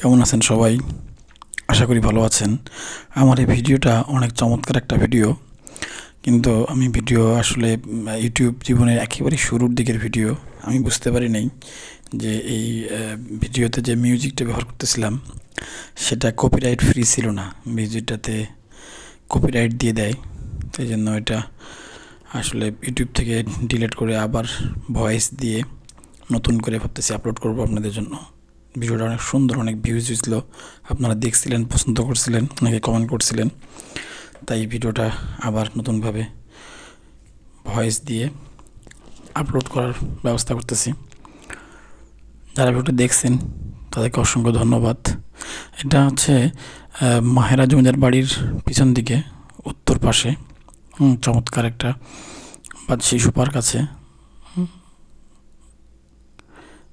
কেমন আছেন সবাই? আশা করি ভালো আছেন। আমার এই ভিডিওটা অনেক চমৎকার একটা ভিডিও, কিন্তু আমি ভিডিও আসলে ইউটিউব জীবনের একেবারে শুরুর দিকের ভিডিও। আমি বুঝতে পারি নাই যে এই ভিডিওতে যে মিউজিকটা ব্যবহার করতেছিলাম সেটা কপিরাইট ফ্রি ছিল না। মিউজিকটাতে কপিরাইট দিয়ে দেয়, সেই জন্য এটা আসলে ইউটিউব থেকে ডিলিট করে আবার ভয়েস দিয়ে নতুন করে ভাবতেছি আপলোড করবো আপনাদের জন্য। ভিডিওটা অনেক সুন্দর, অনেক ভিউজ হয়েছিল, আপনারা দেখছিলেন, পছন্দ করছিলেন, অনেকে কমেন্ট করছিলেন, তাই ভিডিওটা আবার নতুনভাবে ভয়েস দিয়ে আপলোড করার ব্যবস্থা করতেছি। যারা ভিডিওটা দেখছেন তাদেরকে অসংখ্য ধন্যবাদ। এটা হচ্ছে মাহেরা জমিদার বাড়ির পিছন দিকে উত্তর পাশে চমৎকার একটা শিশু পার্ক আছে।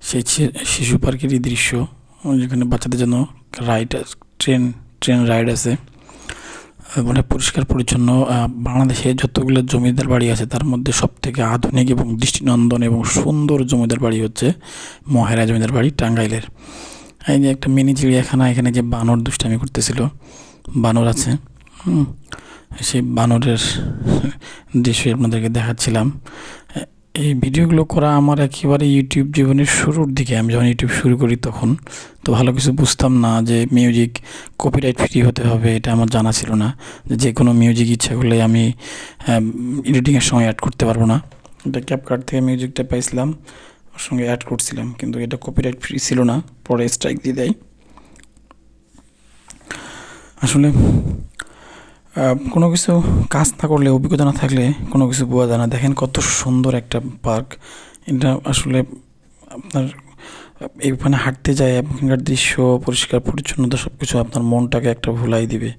সেই শিশু পার্কেরই দৃশ্য, যেখানে বাচ্চাদের জন্য ট্রেন রাইড আছে। মানে পরিষ্কার পরিচ্ছন্ন। বাংলাদেশে যতগুলো জমিদার বাড়ি আছে তার মধ্যে সবথেকে আধুনিক এবং দৃষ্টিনন্দন এবং সুন্দর জমিদার বাড়ি হচ্ছে মহেরা জমিদার বাড়ি, টাঙ্গাইলের। এই যে একটা মিনি চিড়িয়াখানা, এখানে যে বানর দুষ্টামি করতেছিল, বানর আছে, সেই বানরের দৃশ্য আপনাদেরকে দেখাচ্ছিলাম। এই ভিডিওগুলো করা আমার একেবারে ইউটিউব জীবনের শুরুর দিকে। আমি যখন ইউটিউব শুরু করি তখন তো ভালো কিছু বুঝতাম না যে মিউজিক কপিরাইট ফ্রি হতে হবে, এটা আমার জানা ছিল না। যে কোনো মিউজিক ইচ্ছা করলে আমি এডিটিংয়ের সময় অ্যাড করতে পারবো না। এটা ক্যাপকাট থেকে মিউজিকটা পাইছিলাম, ওর সঙ্গে অ্যাড করছিলাম, কিন্তু এটা কপিরাইট ফ্রি ছিল না, পরে স্ট্রাইক দিয়ে দেয়। আসলে কোনো কিছু কাজ না করলে, অভিজ্ঞতা না থাকলে কোনো কিছু বোঝা যায় না। দেখেন কত সুন্দর একটা পার্ক এটা। আসলে আপনার এইখানে হাঁটতে যায়, এখানকার দৃশ্য, পরিষ্কার পরিচ্ছন্নতা, সব কিছু আপনার মনটাকে একটা ভুলাই দিবে।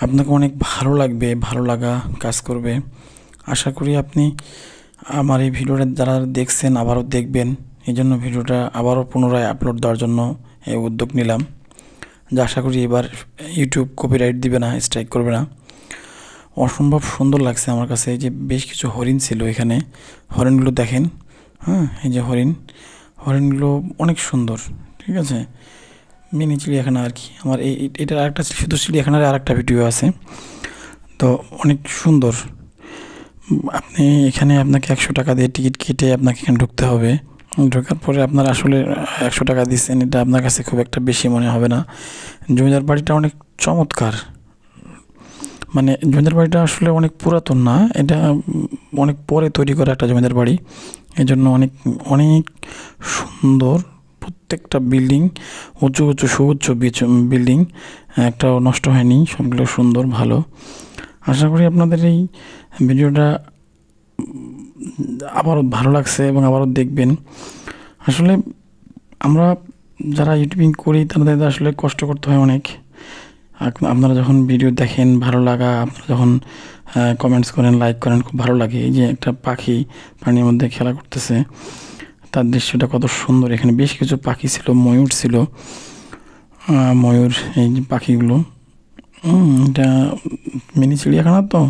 আপনাকে অনেক ভালো লাগবে, ভালো লাগা কাজ করবে। আশা করি আপনি আমার এই ভিডিওটা যারা দেখছেন আবারও দেখবেন। এই জন্য ভিডিওটা আবারও পুনরায় আপলোড দেওয়ার জন্য এই উদ্যোগ নিলাম, যা আশা করি এবার ইউটিউব কপিরাইট দিবে না, স্ট্রাইক করবে না। অসম্ভব সুন্দর লাগছে আমার কাছে। এই যে বেশ কিছু হরিণ ছিল এখানে, হরিণগুলো দেখেন। এই যে হরিণগুলো অনেক সুন্দর, ঠিক আছে। মিনি চিড়িয়াখানা আর কি। আমার এটার আরেকটা শুধু চিড়িয়াখানার আরেকটা ভিডিও আছে, তো অনেক সুন্দর। আপনি এখানে আপনাকে 100 টাকা দিয়ে টিকিট কেটে আপনাকে এখানে ঢুকতে হবে। ঢোকার পরে আপনার আসলে 100 টাকা দিচ্ছেন, এটা আপনার কাছে খুব একটা বেশি মনে হবে না। জমিদার বাড়িটা অনেক চমৎকার। মানে জমিদার বাড়িটা আসলে অনেক পুরাতন না, এটা অনেক পরে তৈরি করা একটা জমিদার বাড়ি। এই জন্য অনেক অনেক সুন্দর। প্রত্যেকটা বিল্ডিং উঁচু উঁচু সুউচ্চ বিল্ডিং, একটাও নষ্ট হয়নি, সবগুলো সুন্দর ভালো। আশা করি আপনাদের এই ভিডিওটা আবারও ভালো লাগছে এবং আবারও দেখবেন। আসলে আমরা যারা ইউটিউবিং করি তাদের আসলে কষ্ট করতে হয় অনেক। আপনারা যখন ভিডিও দেখেন ভালো লাগা, আপনারা যখন কমেন্টস করেন, লাইক করেন, খুব ভালো লাগে। এই যে একটা পাখি পানির মধ্যে খেলা করতেছে, তার দৃশ্যটা কত সুন্দর। এখানে বেশ কিছু পাখি ছিল, ময়ূর ছিল, ময়ূর, এই যে পাখিগুলো। এটা মিনি চিড়িয়াখানা, তো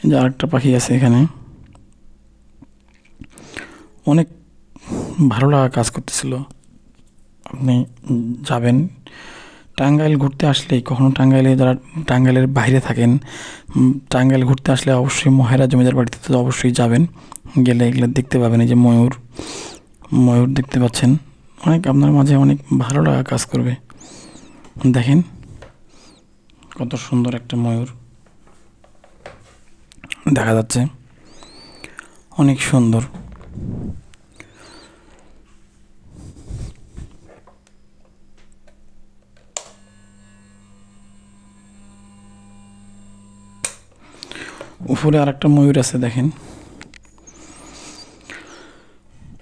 এই যে আরেকটা পাখি আছে এখানে। অনেক ভালো লাগা কাজ করতেছিল। আপনি যাবেন টাঙ্গাইল ঘুরতে আসলেই, কখনো টাঙ্গাইলে যারা টাঙ্গাইলের বাইরে থাকেন, টাঙ্গাইল ঘুরতে আসলে অবশ্যই মহেরা জমিদার বাড়িতে তো অবশ্যই যাবেন। গেলে এগুলো দেখতে পাবেন। এই যে ময়ূর দেখতে পাচ্ছেন, অনেক আপনার মাঝে অনেক ভালো লাগা কাজ করবে। দেখেন কত সুন্দর একটা ময়ূর দেখা যাচ্ছে, অনেক সুন্দর। উপরে আর একটা ময়ূর আছে, দেখেন।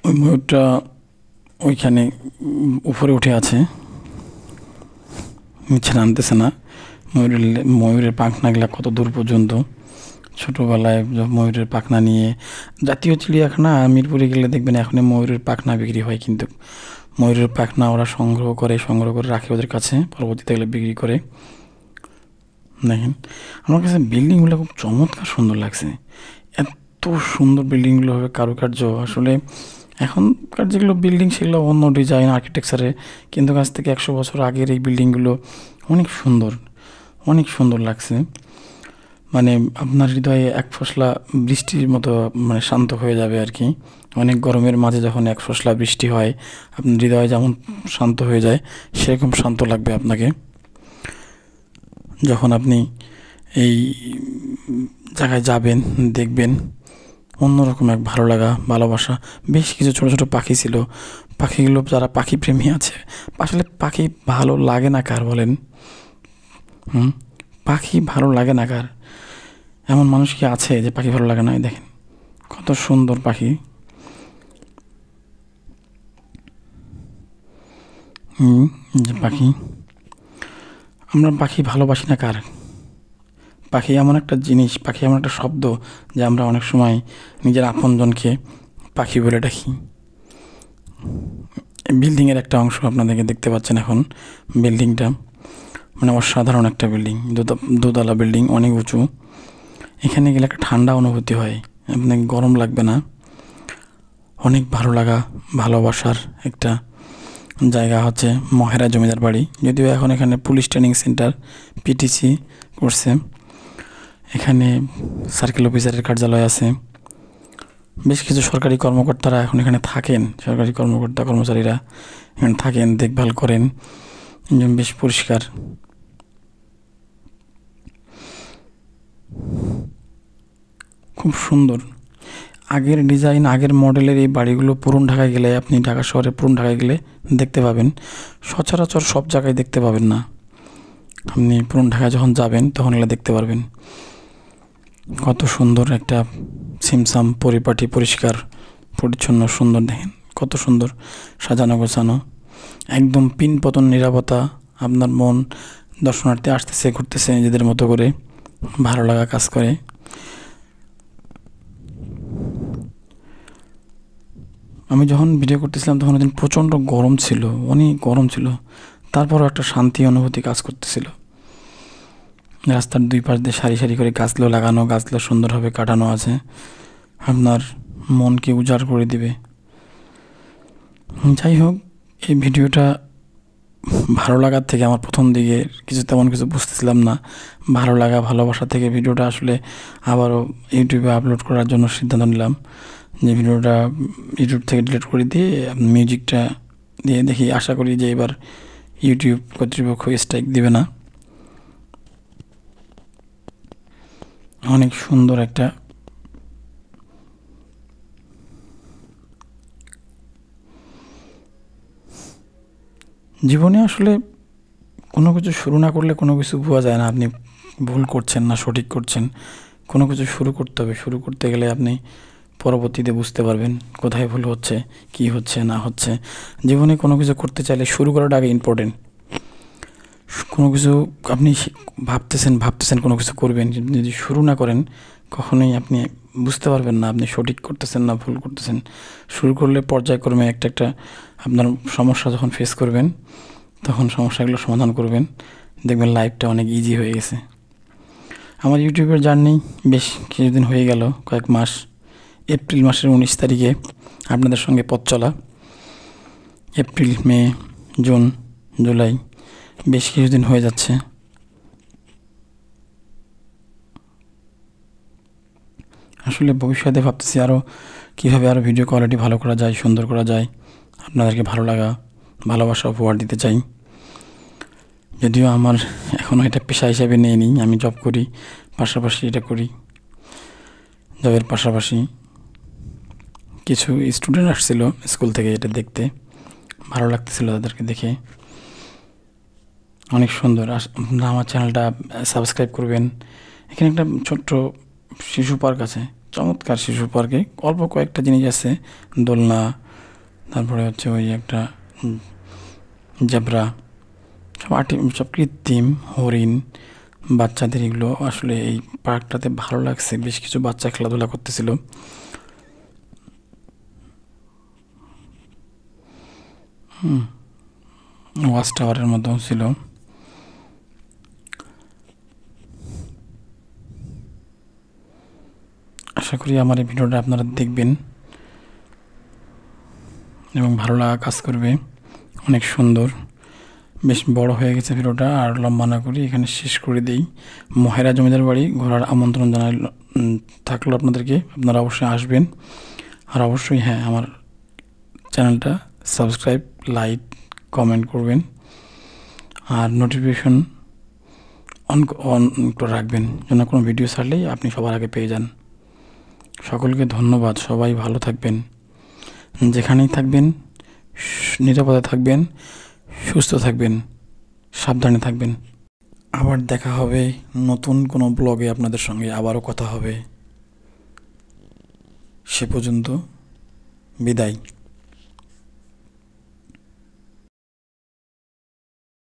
ওই ময়ূরটা ওইখানে উপরে উঠে আছে, নিচে নামতেছে না। ময়ূরের পাখনাগুলা কত দূর পর্যন্ত। ছোটোবেলায় ময়ূরের পাখনা নিয়ে জাতীয় চিড়িয়াখানা মিরপুরে গেলে দেখবেন এখন ময়ূরের পাখনা বিক্রি হয়, কিন্তু ময়ূরের পাখনা ওরা সংগ্রহ করে রাখে ওদের কাছে, পরবর্তীতে এগুলো বিক্রি করে। দেখেন আমার কাছে বিল্ডিংগুলো খুব চমৎকার সুন্দর লাগছে। এত সুন্দর বিল্ডিংগুলো হবে, কারুকার্য। আসলে এখনকার যেগুলো বিল্ডিং সেগুলো অন্য ডিজাইন আর্কিটেকচারে, কিন্তু আজ থেকে 100 বছর আগের এই বিল্ডিংগুলো অনেক সুন্দর, অনেক সুন্দর লাগছে। মানে আপনার হৃদয়ে এক ফসলা বৃষ্টির মতো মানে শান্ত হয়ে যাবে আর কি। অনেক গরমের মাঝে যখন এক ফসলা বৃষ্টি হয়, আপনার হৃদয় যেমন শান্ত হয়ে যায়, সেরকম শান্ত লাগবে আপনাকে যখন আপনি এই জায়গায় যাবেন, দেখবেন অন্যরকম এক ভালো লাগা, ভালোবাসা। বেশ কিছু ছোট ছোট পাখি ছিল, পাখিগুলো যারা পাখি প্রেমী আছে, আসলে পাখি ভালো লাগে না কার বলেন? পাখি ভালো লাগে না কার? এমন মানুষ কি আছে যে পাখি ভালো লাগে না? দেখেন কত সুন্দর পাখি। যে পাখি, আমরা পাখি ভালোবাসি না কার? পাখি এমন একটা জিনিস, পাখি এমন একটা শব্দ যে আমরা অনেক সময় নিজের আপনজনকে পাখি বলে ডাকি। বিল্ডিংয়ের একটা অংশ আপনাদেরকে দেখতে পাচ্ছেন এখন। বিল্ডিংটা মানে অসাধারণ একটা বিল্ডিং, দোতলা বিল্ডিং, অনেক উঁচু। এখানে গেলে একটা ঠান্ডা অনুভূতি হয়, আপনাকে গরম লাগবে না। অনেক ভালো লাগা, ভালোবাসার একটা জায়গা হচ্ছে মহেরা জমিদার বাড়ি। যদিও এখন এখানে পুলিশ ট্রেনিং সেন্টার পিটিসি করছে। এখানে সার্কেল অফিসারের কার্যালয় আছে। বেশ কিছু সরকারি কর্মকর্তারা এখন এখানে থাকেন, সরকারি কর্মকর্তা কর্মচারীরা এখানে থাকেন, দেখভাল করেন। বেশ পরিষ্কার, খুব সুন্দর। আগের ডিজাইন, আগের মডেলের এই বাড়িগুলো পুরনো ঢাকায় গেলে, আপনি ঢাকা শহরে পুরনো ঢাকায় গেলে দেখতে পাবেন, সচরাচর সব জায়গায় দেখতে পাবেন না। আপনি পুরনো ঢাকায় যখন যাবেন তখন এগুলো দেখতে পারবেন। কত সুন্দর একটা ছিমছাম পরিপাটি, পরিষ্কার পরিচ্ছন্ন, সুন্দর। দেখেন কত সুন্দর সাজানো গোছানো, একদম পিনপতন নিরাপত্তা। আপনার মন দর্শনার্থী আসতেছে, ঘুরতেছে, নিজেদের মতো করে ভালো লাগা কাজ করে। আমি যখন ভিডিও করতেছিলাম তখন ওদিন প্রচণ্ড গরম ছিল, অনেক গরম ছিল, তারপরও একটা শান্তি অনুভূতি কাজ করতেছিল। রাস্তার দুই পাশ দিয়ে সারি সারি করে গাছগুলো লাগানো, গাছগুলো সুন্দরভাবে কাটানো আছে, আপনার মনকে উজাড় করে দিবে। যাই হোক, এই ভিডিওটা ভালো লাগার থেকে, আমার প্রথম দিকে তেমন কিছু বুঝতেছিলাম না, ভালো লাগা ভালোবাসা থেকে ভিডিওটা আসলে আবারও ইউটিউবে আপলোড করার জন্য সিদ্ধান্ত নিলাম। যে ভিডিওটা ইউটিউব থেকে ডিলিট করে দিয়ে মিউজিকটা দিয়ে দেখি, আশা করি যে এবার ইউটিউব কর্তৃপক্ষ স্ট্রাইক দিবে না। অনেক সুন্দর একটা জীবনে আসলে কোনো কিছু শুরু না করলে কোনো কিছু বোঝা যায় না আপনি ভুল করছেন না সঠিক করছেন। কোনো কিছু শুরু করতে হবে, শুরু করতে গেলে আপনি পরবর্তীতে বুঝতে পারবেন কোথায় ভুল হচ্ছে, কি হচ্ছে না হচ্ছে। জীবনে কোনো কিছু করতে চাইলে শুরু করাটা আগে ইম্পর্টেন্ট। কোনো কিছু আপনি ভাবতেছেন কোনো কিছু করবেন, যদি শুরু না করেন কখনোই আপনি বুঝতে পারবেন না আপনি সঠিক করতেছেন না ভুল করতেছেন। শুরু করলে পর্যায়ক্রমে একটা একটা আপনার সমস্যা যখন ফেস করবেন, তখন সমস্যাগুলো সমাধান করবেন, দেখবেন লাইফটা অনেক ইজি হয়ে গেছে। আমার ইউটিউবের জার্নি বেশ কিছুদিন হয়ে গেল, কয়েক মাস। এপ্রিল মাসের 19 তারিখে আপনাদের সঙ্গে পথ চলা। এপ্রিল, মে, জুন, জুলাই, বেশ কিছুদিন হয়ে যাচ্ছে। আসলে ভবিষ্যতে ভাবতেছি আরও কীভাবে আরও ভিডিও কোয়ালিটি ভালো করা যায়, সুন্দর করা যায়, আপনাদেরকে ভালো লাগা ভালোবাসা উপহার দিতে চাই। যদিও আমার এখনও এটা পেশা হিসাবে নিয়ে নিই, আমি জব করি, পাশাপাশি এটা করি। জবের পাশাপাশি কিছু স্টুডেন্ট আসছিল স্কুল থেকে, এটা দেখতে ভালো লাগতেছিল তাদেরকে দেখে। অনেক সুন্দর। আপনারা আমার চ্যানেলটা সাবস্ক্রাইব করবেন। এখানে একটা ছোট্ট শিশু পার্ক আছে, চমৎকার শিশু পার্কে অল্প কয়েকটা জিনিস আছে, দোলনা, তারপরে হচ্ছে ওই একটা জেব্রা, সব কৃত্রিম হরিণ, বাচ্চাদের এগুলো। আসলে এই পার্কটাতে ভালো লাগছে, বেশ কিছু বাচ্চা খেলাধুলা করতেছিল। ওয়াচ টাওয়ারের মতো ছিল। আশা করি আমার এই ভিডিওটা আপনারা দেখবেন। এবং ভালো লাগা কাজ করবে। অনেক সুন্দর, বেশ বড় হয়ে গেছে ভিডিওটা, আর লম্বা না করি এখানে শেষ করে দিই। মহেরা জমিদার বাড়ি ঘোরার আমন্ত্রণ থাকলো আপনাদেরকে, আপনারা অবশ্যই আসবেন। আর অবশ্যই হ্যাঁ, আমার চ্যানেলটা সাবস্ক্রাইব, লাইক, কমেন্ট করবেন, আর নোটিফিকেশন অন করে রাখবেন, যেন কোনো ভিডিও ছাড়লেই আপনি সবার আগে পেয়ে যান। সকলকে ধন্যবাদ, সবাই ভালো থাকবেন, যেখানেই থাকবেন নিরাপদে থাকবেন, সুস্থ থাকবেন, সাবধানে থাকবেন। আবার দেখা হবে নতুন কোনো ব্লগে, আপনাদের সঙ্গে আবারও কথা হবে। সে পর্যন্ত বিদায়।